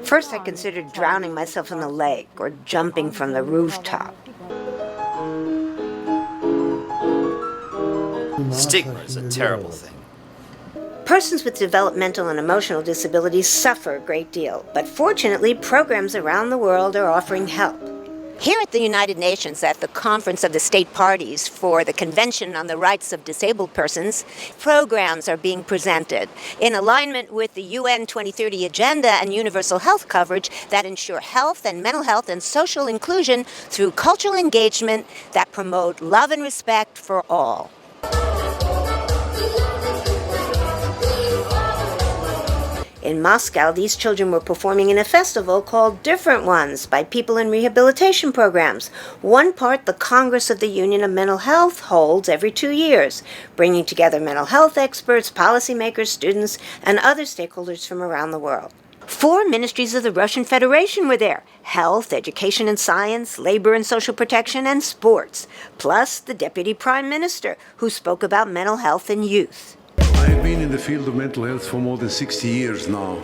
First, I considered drowning myself in the lake or jumping from the rooftop. Stigma is a terrible thing. Persons with developmental and emotional disabilities suffer a great deal, but fortunately, programs around the world are offering help. Here at the United Nations, at the Conference of the State Parties for the Convention on the Rights of Disabled Persons, programs are being presented in alignment with the UN 2030 Agenda and universal health coverage that ensure health and mental health and social inclusion through cultural engagement that promote love and respect for all. In Moscow, these children were performing in a festival called Different Ones by people in rehabilitation programs, one part the Congress of the Union of Mental Health holds every 2 years, bringing together mental health experts, policymakers, students, and other stakeholders from around the world. 4 ministries of the Russian Federation were there: health, education and science, labor and social protection, and sports, plus the Deputy Prime Minister, who spoke about mental health in youth. I've been in the field of mental health for more than 60 years now,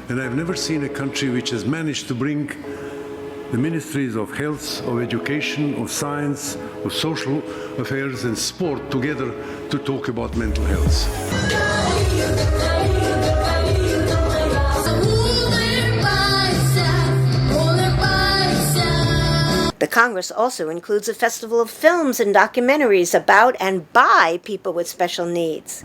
and I've never seen a country which has managed to bring the ministries of health, of education, of science, of social affairs and sport together to talk about mental health. The Congress also includes a festival of films and documentaries about and by people with special needs.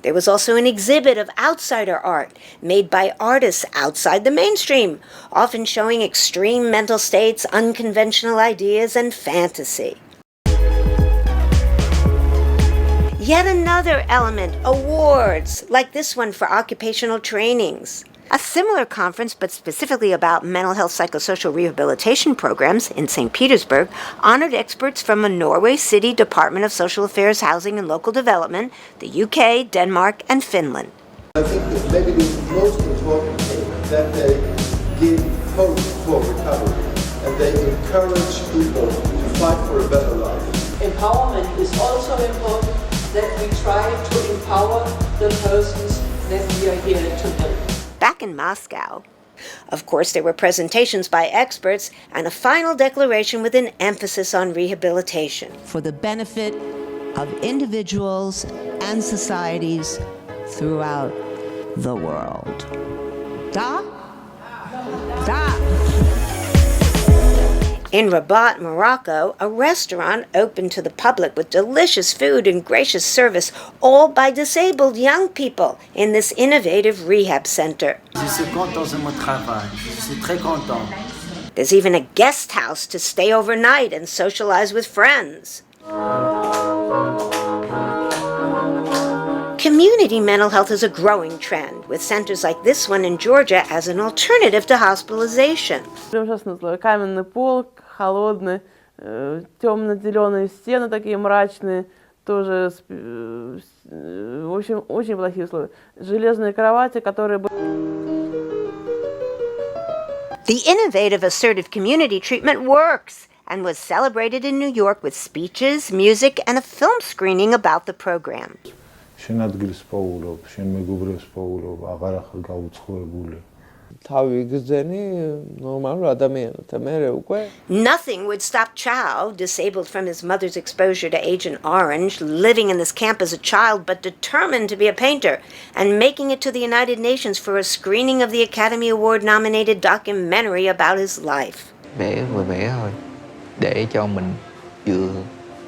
There was also an exhibit of outsider art made by artists outside the mainstream, often showing extreme mental states, unconventional ideas, and fantasy. Yet another element, awards, like this one for occupational trainings. A similar conference, but specifically about mental health psychosocial rehabilitation programs in St. Petersburg, honored experts from the Norway City Department of Social Affairs, Housing and Local Development, the UK, Denmark, and Finland. I think that maybe the most important thing that they give hope for recovery and they encourage people to fight for a better life. Empowerment is also important, that we try to empower the persons that we are here to help. Back in Moscow, of course, there were presentations by experts and a final declaration with an emphasis on rehabilitation. For the benefit of individuals and societies throughout the world. Da? Da. In Rabat, Morocco, a restaurant opened to the public with delicious food and gracious service, all by disabled young people in this innovative rehab center. There's even a guest house to stay overnight and socialize with friends. Community mental health is a growing trend, with centers like this one in Georgia as an alternative to hospitalization. Каменный пол, холодный, темно-зеленые стены такие мрачные, тоже, в общем, очень плохие условия. Железные кровати, которые... The innovative assertive community treatment works and was celebrated in New York with speeches, music, and a film screening about the program. შენადგილს პოულობ, შენ მეგობრებს პოულობ, აღარ ახარ გაუცხოებული. თავი გზენი ნორმალურ ადამიანად, მე უკვე. Nothing would stop Chow, disabled from his mother's exposure to Agent Orange, living in this camp as a child but determined to be a painter, and making it to the United Nations for a screening of the Academy Award-nominated documentary about his life. Vẽ vừa vẽ thôi, để cho mình vừa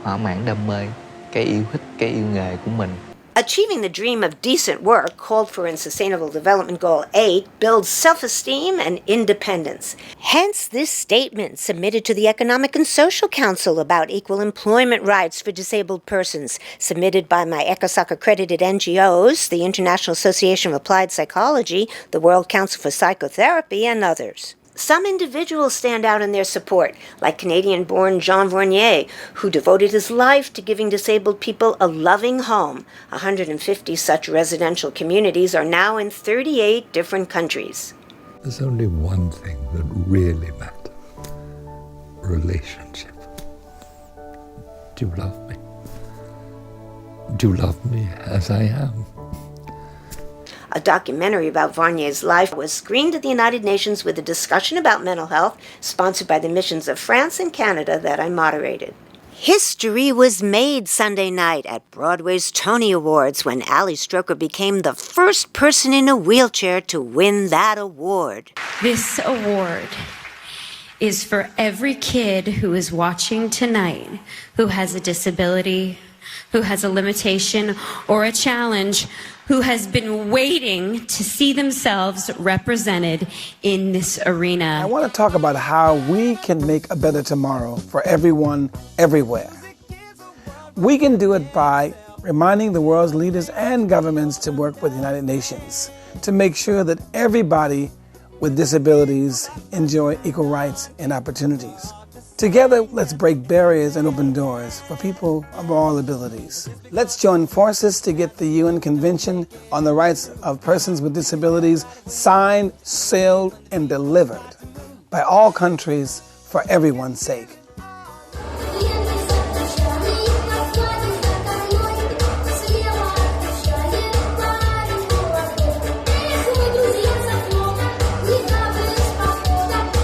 thỏa mãn đam mê, cái yêu thích, cái yêu nghề của mình. Achieving the dream of decent work, called for in Sustainable Development Goal 8, builds self-esteem and independence. Hence this statement submitted to the Economic and Social Council about equal employment rights for disabled persons, submitted by my ECOSOC-accredited NGOs, the International Association of Applied Psychology, the World Council for Psychotherapy, and others. Some individuals stand out in their support, like Canadian-born Jean Vornier, who devoted his life to giving disabled people a loving home. 150 such residential communities are now in 38 different countries. There's only one thing that really matters. Relationship. Do you love me? Do you love me as I am? A documentary about Varnier's life was screened at the United Nations with a discussion about mental health, sponsored by the missions of France and Canada that I moderated. History was made Sunday night at Broadway's Tony Awards when Ali Stroker became the first person in a wheelchair to win that award. This award is for every kid who is watching tonight who has a disability, who has a limitation or a challenge, who has been waiting to see themselves represented in this arena. I want to talk about how we can make a better tomorrow for everyone, everywhere. We can do it by reminding the world's leaders and governments to work with the United Nations to make sure that everybody with disabilities enjoy equal rights and opportunities. Together, let's break barriers and open doors for people of all abilities. Let's join forces to get the UN Convention on the Rights of Persons with Disabilities signed, sealed, and delivered by all countries for everyone's sake.